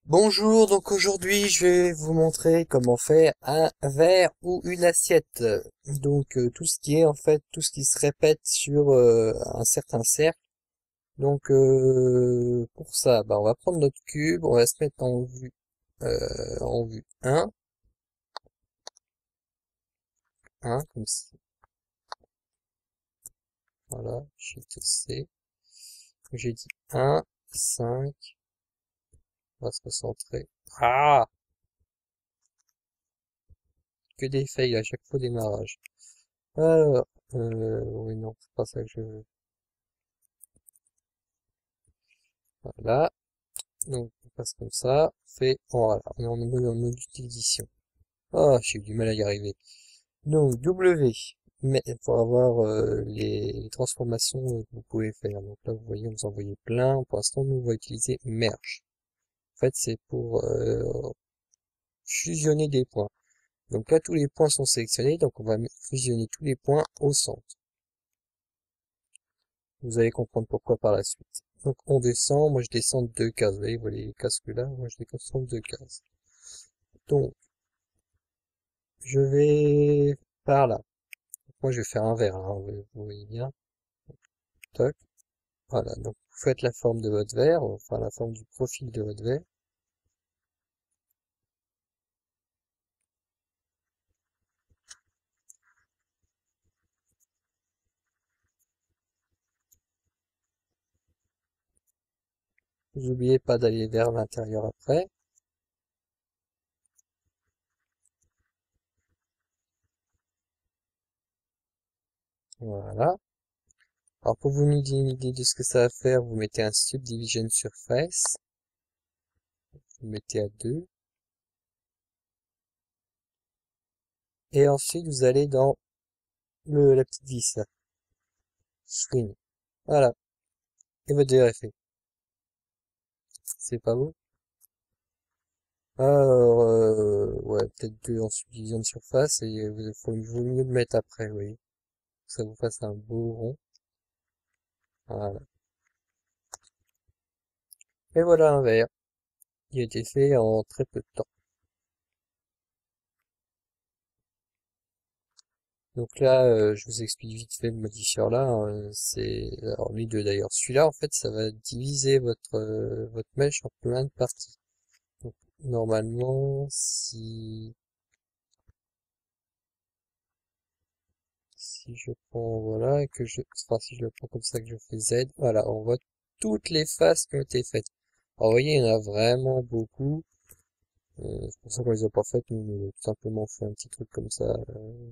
Bonjour, donc aujourd'hui je vais vous montrer comment faire un verre ou une assiette. Donc tout ce qui est en fait tout ce qui se répète sur un certain cercle. Donc pour ça, on va prendre notre cube, on va se mettre en vue un comme ça. Voilà, j'ai dit un 5 on va se recentrer. Ah, que des fails à chaque fois au démarrage. Alors, oui non, c'est pas ça que je veux. Voilà. Donc, on passe comme ça, voilà, on est en mode d'édition. Ah, j'ai eu du mal à y arriver. Donc, W, mais pour avoir les transformations que vous pouvez faire. Donc là, vous voyez, vous en voyez plein. Pour l'instant, nous, on va utiliser Merge. En fait, c'est pour fusionner des points. Donc là, tous les points sont sélectionnés, donc on va fusionner tous les points au centre. Vous allez comprendre pourquoi par la suite. Donc, on descend, moi je descends de 2 cases. Vous voyez les cases que là, moi je descends de 2 cases. Donc, je vais par là. Moi, je vais faire un verre, hein, vous voyez bien. Toc. Voilà. Donc, vous faites la forme de votre verre, enfin la forme du profil de votre verre. Vous n'oubliez pas d'aller vers l'intérieur après. Voilà. Alors, pour vous donner une idée de ce que ça va faire, vous mettez un subdivision surface. Vous mettez à 2. Et ensuite, vous allez dans la petite vis, là. Swing. Voilà. Et votre verre est fait. C'est pas beau? Alors, ouais, peut-être 2 en subdivision de surface, et vaut mieux le mettre après, oui. Que ça vous fasse un beau rond. Voilà. Et voilà un verre. Il a été fait en très peu de temps. Donc là, je vous explique vite fait le modifieur là. Alors lui deux d'ailleurs. Celui-là, en fait, ça va diviser votre mèche en plein de parties. Donc normalement, si je prends voilà et enfin si je le prends comme ça que je fais Z, voilà, on voit toutes les faces qui ont été faites. Alors vous voyez, il y en a vraiment beaucoup. C'est pour ça qu'on les a pas faites. Nous, on a tout simplement fait un petit truc comme ça,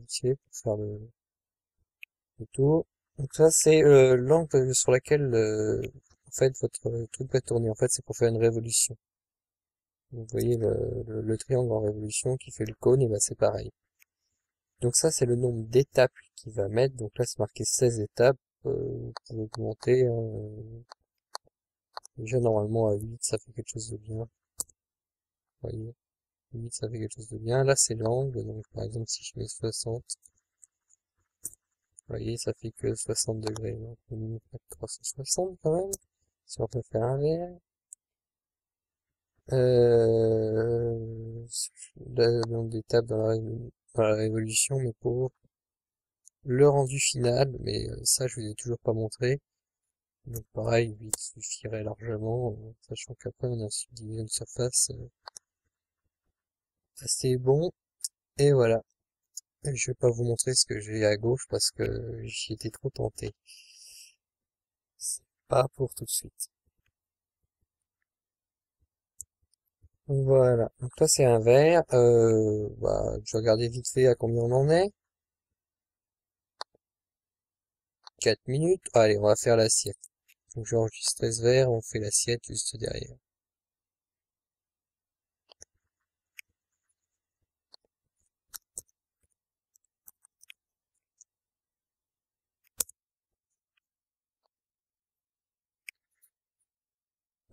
ici, pour faire le tour. Donc ça, c'est l'angle sur laquelle, en fait, votre truc va tourner. En fait, c'est pour faire une révolution. Vous voyez le triangle en révolution qui fait le cône, et ben c'est pareil. Donc ça, c'est le nombre d'étapes qu'il va mettre. Donc là, c'est marqué 16 étapes. Vous pouvez augmenter, hein. Déjà, normalement, à 8, ça fait quelque chose de bien. Vous voyez, 8, ça fait quelque chose de bien. Là, c'est l'angle. Donc, par exemple, si je mets 60, vous voyez, ça fait que 60 degrés. Donc, on va mettre 360 quand même. Si on peut faire un verre. Euh, le nombre d'étapes dans la révolution, mais pour le rendu final, mais ça, je vous ai toujours pas montré. Donc pareil, 8 suffirait largement, sachant qu'après on a un subdivision de surface assez bon. Et voilà. Et je vais pas vous montrer ce que j'ai à gauche parce que j'y étais trop tenté. C'est pas pour tout de suite. Voilà. Donc là c'est un verre. Je vais regarder vite fait à combien on en est. 4 minutes. Allez, on va faire l'assiette. Donc j'enregistre ce verre, on fait l'assiette juste derrière.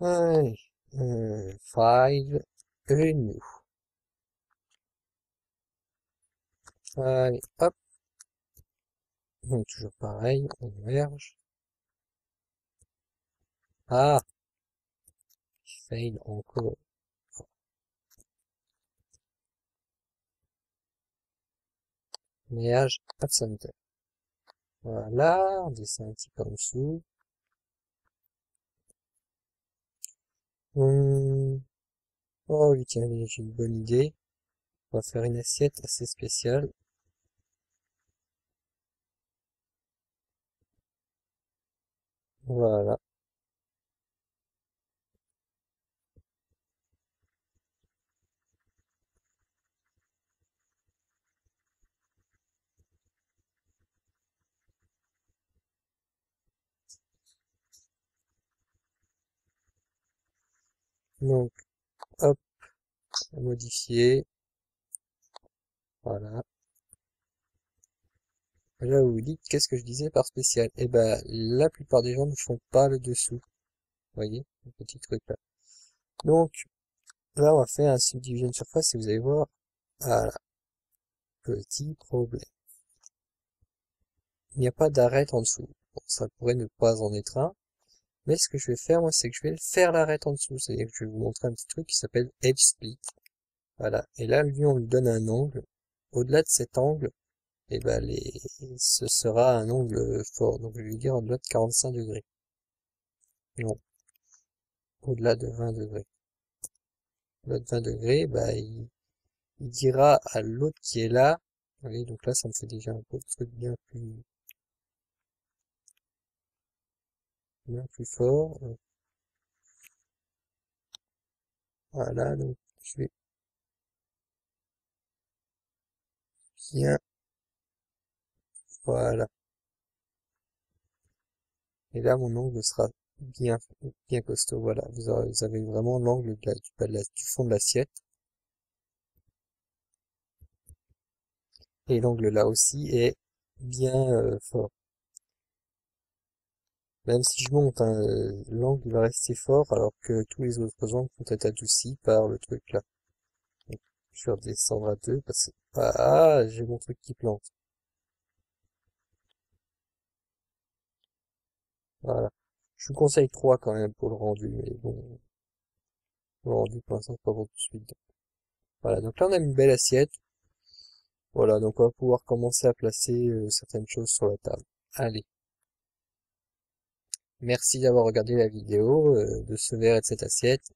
Allez, file, new. Allez, hop. Donc toujours pareil, on merge. Ah, fail encore. Maillage absentaire. Voilà, on descend un petit peu en dessous. Oh oui, tiens, j'ai une bonne idée. On va faire une assiette assez spéciale. Voilà. Donc, hop, modifier. Voilà. Là, vous vous dites, qu'est-ce que je disais par spécial? Eh ben, la plupart des gens ne font pas le dessous. Vous voyez, le petit truc là. Donc, là, on va faire un subdivision de surface et vous allez voir, voilà, petit problème. Il n'y a pas d'arête en dessous. Bon, ça pourrait ne pas en être un. Mais ce que je vais faire, moi, c'est que je vais faire l'arête en dessous. C'est-à-dire que je vais vous montrer un petit truc qui s'appelle Edge Split. Voilà. Et là, lui, on lui donne un angle. Au-delà de cet angle, eh ben, ce sera un angle fort. Donc, je vais dire au-delà de 45 degrés. Non, au-delà de 20 degrés. Au-delà de 20 degrés, bah, il dira à l'autre qui est là. Vous voyez, donc là, ça me fait déjà un peu de truc bien plus fort. Voilà, donc, je vais bien, voilà. Et là, mon angle sera bien costaud. Voilà, vous avez vraiment l'angle du fond de l'assiette. Et l'angle là aussi est bien fort. Même si je monte, hein, l'angle va rester fort alors que tous les autres angles vont être adoucis par le truc là. Donc, je vais redescendre à 2 parce que... Ah, j'ai mon truc qui plante. Voilà. Je vous conseille 3 quand même pour le rendu, mais bon, le rendu pour l'instant c'est pas pour tout de suite. Voilà, donc là on a une belle assiette. Voilà, donc on va pouvoir commencer à placer certaines choses sur la table. Allez, merci d'avoir regardé la vidéo de ce verre et de cette assiette.